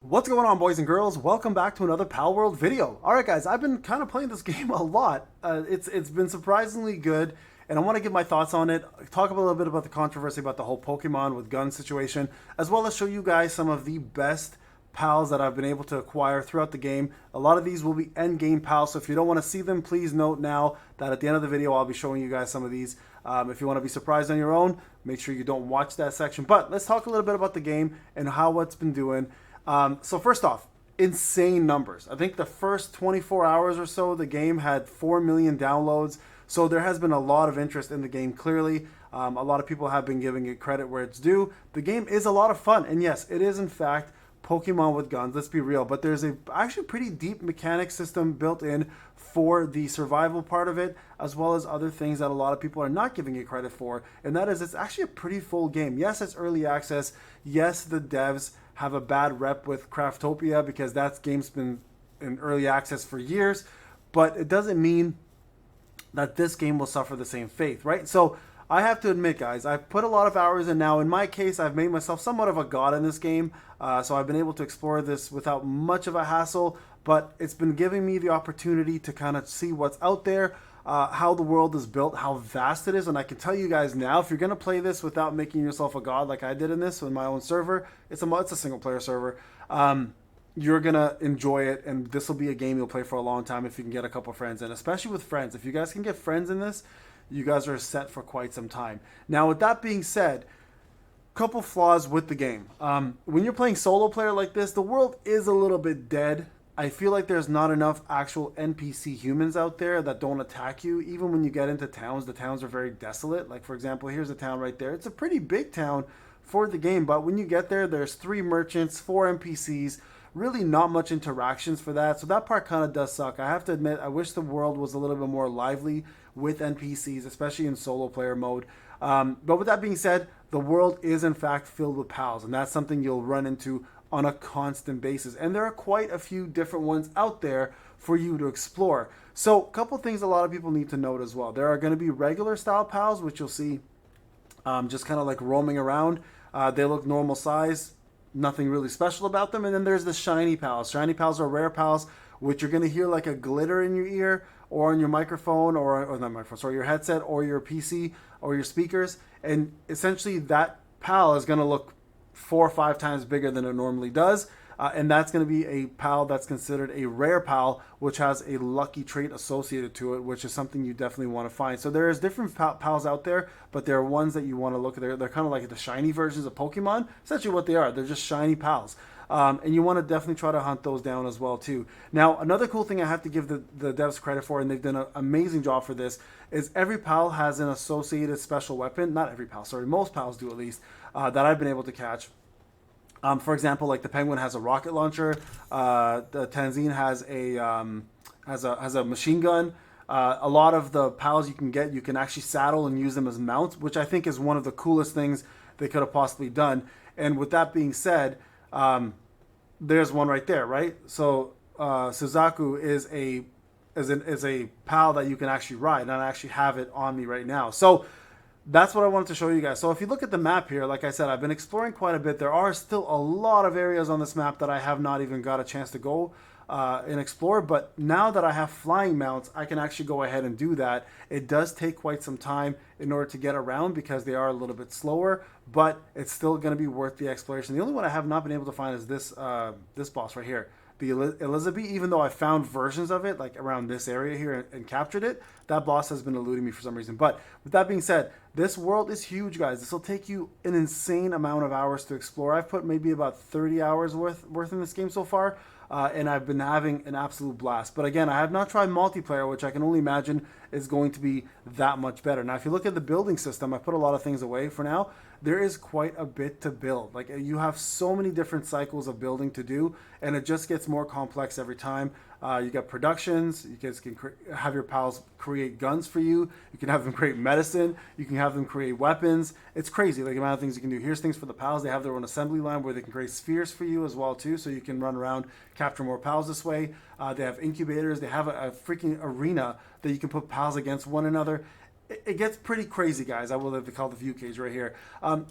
What's going on, boys and girls? Welcome back to another Palworld video. All right, guys, I've been kind of playing this game a lot. It's been surprisingly good, and I want to give my thoughts on it. Talk a little bit about the controversy about the whole Pokemon with gun situation, as well as show you guys some of the best pals that I've been able to acquire throughout the game. A lot of these will be end game pals, so if you don't want to see them, please note now that at the end of the video, I'll be showing you guys some of these. If you want to be surprised on your own, make sure you don't watch that section. But let's talk a little bit about the game and how it's been doing. So first off, insane numbers. I think the first 24 hours or so, the game had 4 million downloads. So there has been a lot of interest in the game, clearly. A lot of people have been giving it credit where it's due. The game is a lot of fun. And yes, it is in fact Pokemon with guns. Let's be real. But there's a actually pretty deep mechanic system built in for the survival part of it, as well as other things that a lot of people are not giving it credit for. And that is, it's actually a pretty full game. Yes, it's early access. Yes, the devs have a bad rep with Craftopia because that game's been in early access for years, but it doesn't mean that this game will suffer the same fate, right? So I have to admit, guys, I've put a lot of hours in now. In my case, I've made myself somewhat of a god in this game, so I've been able to explore this without much of a hassle, but it's been giving me the opportunity to kind of see what's out there, how the world is built, how vast it is. And I can tell you guys now, if you're going to play this without making yourself a god like I did in this in my own server, it's a single player server, you're going to enjoy it. And this will be a game you'll play for a long time if you can get a couple friends in, especially with friends. If you guys can get friends in this, you guys are set for quite some time. Now, with that being said, couple flaws with the game. When you're playing solo player like this, the world is a little bit dead. I feel like there's not enough actual NPC humans out there that don't attack you. Even when you get into towns, the towns are very desolate. Like, for example, here's a town right there. It's a pretty big town for the game, but when you get there, there's 3 merchants, 4 NPCs, really not much interactions for that. So that part kind of does suck. I have to admit, I wish the world was a little bit more lively with NPCs, especially in solo player mode. But with that being said, the world is in fact filled with pals, and that's something you'll run into on a constant basis. And there are quite a few different ones out there for you to explore. So a couple things a lot of people need to note as well. There are going to be regular style pals, which you'll see just kind of like roaming around. They look normal size, nothing really special about them. And then there's the shiny pals. Shiny pals are rare pals, which you're going to hear like a glitter in your ear or on your microphone or not microphone, sorry, your headset or your PC or your speakers. And essentially that pal is going to look 4 or 5 times bigger than it normally does. And that's going to be a pal that's considered a rare pal, which has a lucky trait associated to it, which is something you definitely want to find. So there's different pals out there, but there are ones that you want to look at. They're kind of like the shiny versions of Pokemon. Essentially what they are. They're just shiny pals. And you want to definitely try to hunt those down as well too. Now, another cool thing I have to give the devs credit for, and they've done an amazing job for this, is every pal has an associated special weapon. Not every pal, sorry, most pals do at least, that I've been able to catch. For example, like the penguin has a rocket launcher, the Tanzine has a machine gun. A lot of the pals you can actually saddle and use them as mounts, which I think is one of the coolest things they could have possibly done. And with that being said, there's one right there, right? So Suzaku is a pal that you can actually ride, and I actually have it on me right now. So that's what I wanted to show you guys. So if you look at the map here, like I said, I've been exploring quite a bit. There are still a lot of areas on this map that I have not even got a chance to go and explore. But now that I have flying mounts, I can actually go ahead and do that. It does take quite some time in order to get around because they are a little bit slower, but it's still going to be worth the exploration. The only one I have not been able to find is this boss right here, the Elizabeth. Even though I found versions of it like around this area here and captured it, that boss has been eluding me for some reason. But with that being said, this world is huge, guys. This will take you an insane amount of hours to explore. I've put maybe about 30 hours worth in this game so far, and I've been having an absolute blast. But again, I have not tried multiplayer, which I can only imagine is going to be that much better. Now, if you look at the building system, I put a lot of things away for now. There is quite a bit to build. Like, you have so many different cycles of building to do, and it just gets more complex every time. You got productions. You guys can have your pals create guns for you. You can have them create medicine. You can have them create weapons. It's crazy, like the amount of things you can do. Here's things for the pals. They have their own assembly line where they can create spheres for you as well too, so you can run around, capture more pals this way. They have incubators. They have a freaking arena that you can put pals against one another. it gets pretty crazy, guys. I will have to call the view cage right here.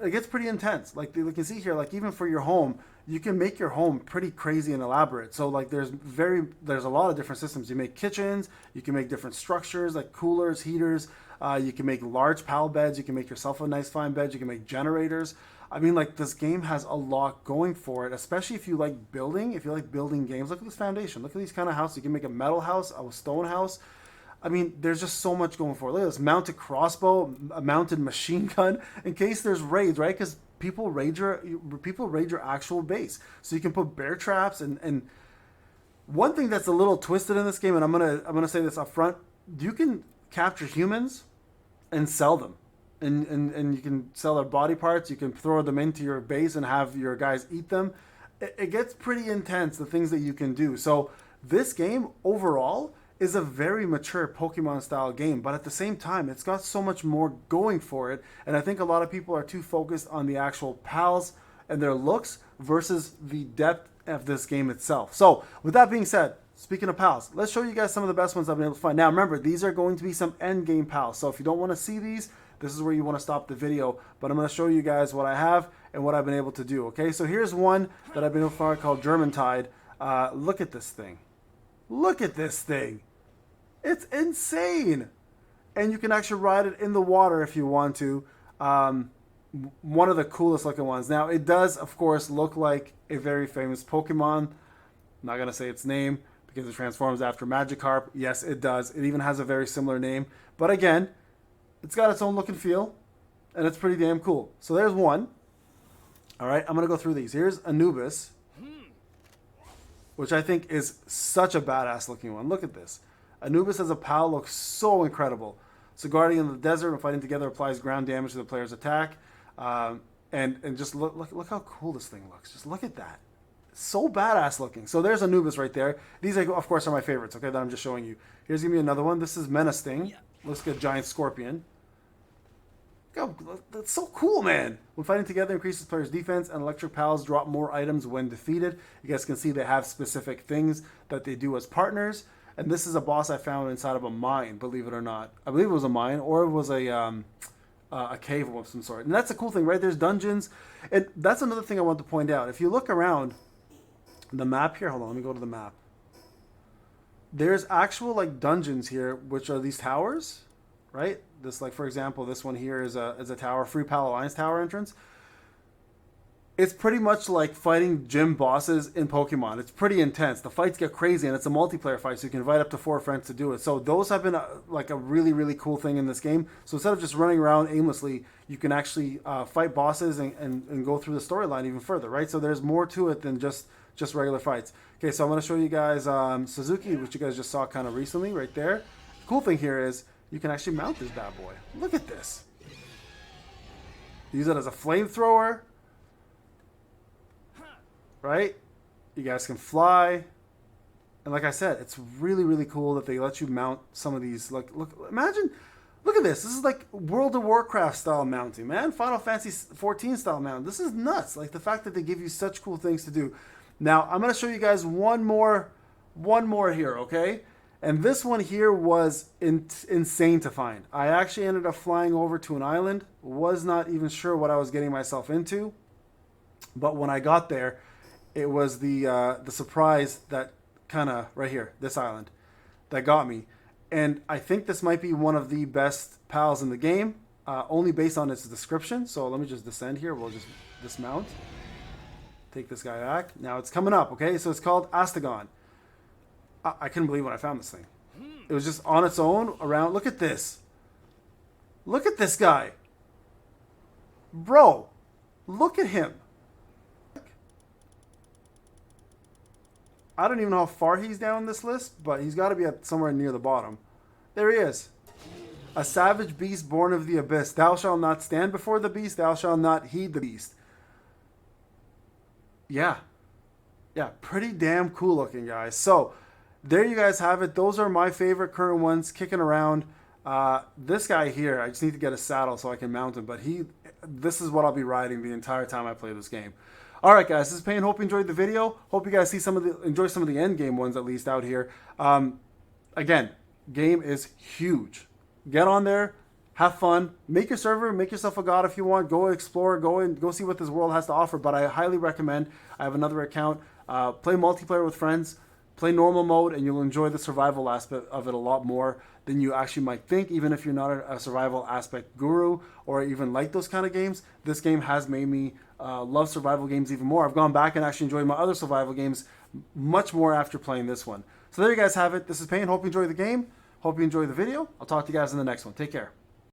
It gets pretty intense. Like you can see here, like even for your home, you can make your home pretty crazy and elaborate. So like there's a lot of different systems. You make kitchens, you can make different structures like coolers, heaters. You can make large pal beds. You can make yourself a nice fine bed. You can make generators. I mean, like this game has a lot going for it, especially if you like building. If you like building games, look at this foundation. Look at these kind of houses. You can make a metal house, a stone house. I mean, there's just so much going for it. Look at this mounted crossbow, a mounted machine gun in case there's raids, right? Because people raid your actual base. So you can put bear traps and one thing that's a little twisted in this game, and I'm gonna say this up front, you can capture humans and sell them. And you can sell their body parts. You can throw them into your base and have your guys eat them. It gets pretty intense, the things that you can do. So this game overall is a very mature Pokemon style game, but at the same time, it's got so much more going for it. And I think a lot of people are too focused on the actual pals and their looks versus the depth of this game itself. So with that being said, speaking of pals, let's show you guys some of the best ones I've been able to find. Now remember, these are going to be some end game pals. So if you don't want to see these, this is where you want to stop the video. But I'm going to show you guys what I have and what I've been able to do. Okay, so here's one that I've been able to find called German Tide. Look at this thing. Look at this thing. It's insane. And you can actually ride it in the water if you want to. One of the coolest looking ones. Now, it does, of course, look like a very famous Pokemon. I'm not going to say its name because it transforms after Magikarp. Yes, it does. It even has a very similar name. But again, it's got its own look and feel. And it's pretty damn cool. So there's one. All right, I'm going to go through these. Here's Anubis, which I think is such a badass looking one. Look at this. Anubis as a pal looks so incredible. So Guardian of the Desert and fighting together applies ground damage to the player's attack. And just look how cool this thing looks. Just look at that. So badass looking. So there's Anubis right there. These, of course, are my favorites, okay, that I'm just showing you. Here's going to be another one. This is Menacing. Looks like a giant scorpion. Oh, that's so cool, man. When fighting together, increases player's defense, and electric pals drop more items when defeated. You guys can see they have specific things that they do as partners. And this is a boss I found inside of a mine, believe it or not. I believe it was a mine, or it was a cave of some sort. And that's the cool thing, right? There's dungeons. And that's another thing I want to point out. If you look around the map here, hold on, let me go to the map. There's actual like dungeons here, which are these towers, right? This, like, for example, this one here is a tower, Free Pal Alliance tower entrance. It's pretty much like fighting gym bosses in Pokemon. It's pretty intense. The fights get crazy, and it's a multiplayer fight, so you can invite up to 4 friends to do it. So those have been like a really, really cool thing in this game. So instead of just running around aimlessly, you can actually fight bosses and go through the storyline even further, right? So there's more to it than just regular fights. Okay, so I'm going to show you guys Suzuki, which you guys just saw kind of recently right there. The cool thing here is you can actually mount this bad boy. Look at this. Use it as a flamethrower. Right? You guys can fly. And like I said, it's really, really cool that they let you mount some of these. Like, look at this. This is like World of Warcraft style mounting, man. Final Fantasy 14 style mounting. This is nuts. Like the fact that they give you such cool things to do. Now, I'm going to show you guys one more here, okay? And this one here was insane to find. I actually ended up flying over to an island. Was not even sure what I was getting myself into. But when I got there, it was the surprise that kind of right here, this island, that got me. And I think this might be one of the best pals in the game, only based on its description. So let me just descend here. We'll just dismount. Take this guy back. Now it's coming up, okay? So it's called Astagon. I couldn't believe when I found this thing. It was just on its own around. Look at this. Look at this guy. Bro, look at him. I don't even know how far he's down this list, but he's got to be at somewhere near the bottom. There he is. A savage beast born of the abyss. Thou shalt not stand before the beast. Thou shalt not heed the beast. Yeah. Yeah, pretty damn cool looking, guys. So, there you guys have it. Those are my favorite current ones kicking around. This guy here, I just need to get a saddle so I can mount him. But this is what I'll be riding the entire time I play this game. All right, guys, this is Payne. Hope you enjoyed the video. Hope you guys enjoy some of the end game ones at least out here. Again, game is huge. Get on there, have fun, make your server, make yourself a god if you want, go explore, go see what this world has to offer. But I highly recommend, I have another account, play multiplayer with friends, play normal mode, and you'll enjoy the survival aspect of it a lot more than you actually might think. Even if you're not a survival aspect guru or even like those kind of games, this game has made me love survival games even more. I've gone back and actually enjoyed my other survival games much more after playing this one. So there you guys have it. This is Payne. Hope you enjoy the game. Hope you enjoy the video. I'll talk to you guys in the next one. Take care.